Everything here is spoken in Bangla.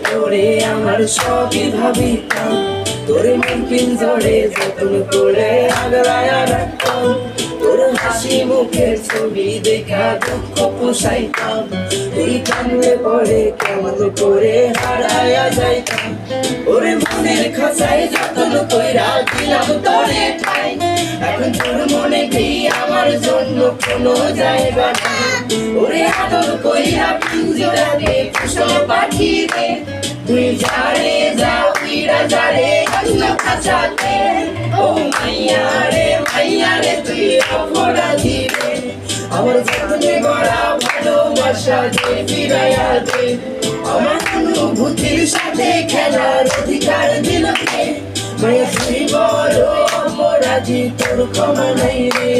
তোরে আমার সবই ভাবিতাম, তোর মন পিঞ্জরে যতন করে আগলায় রাখতাম, তোর হাসি মুখের ছবি দেখা দুঃখ পোষাইতাম, তুই কান্দে পড়ে কেমন করে হারায়া যাইতাম, ওরে মনের খাঁচায় যতন কইরা দিলাম তোরে ঠাই, এখন তোর মনে কি আমার জন্য কোনো জায়গা নাই, ওরে আদর কইরা পিঞ্জরাতে পুষো পাখি রে, তুই যারে যা উইরা যারে অন্য খাঁচাতে, ও মাইয়া রে তুই অপরাধী রে, আমার যতনে গড়া ভালোবাসা যে ফিরাইয়া দে, আমার অনুভূতির সাথে খেলার অধিকার দিল কে, মায়া তুই বড় অপরাধী, তোর ক্ষমা নাই রে।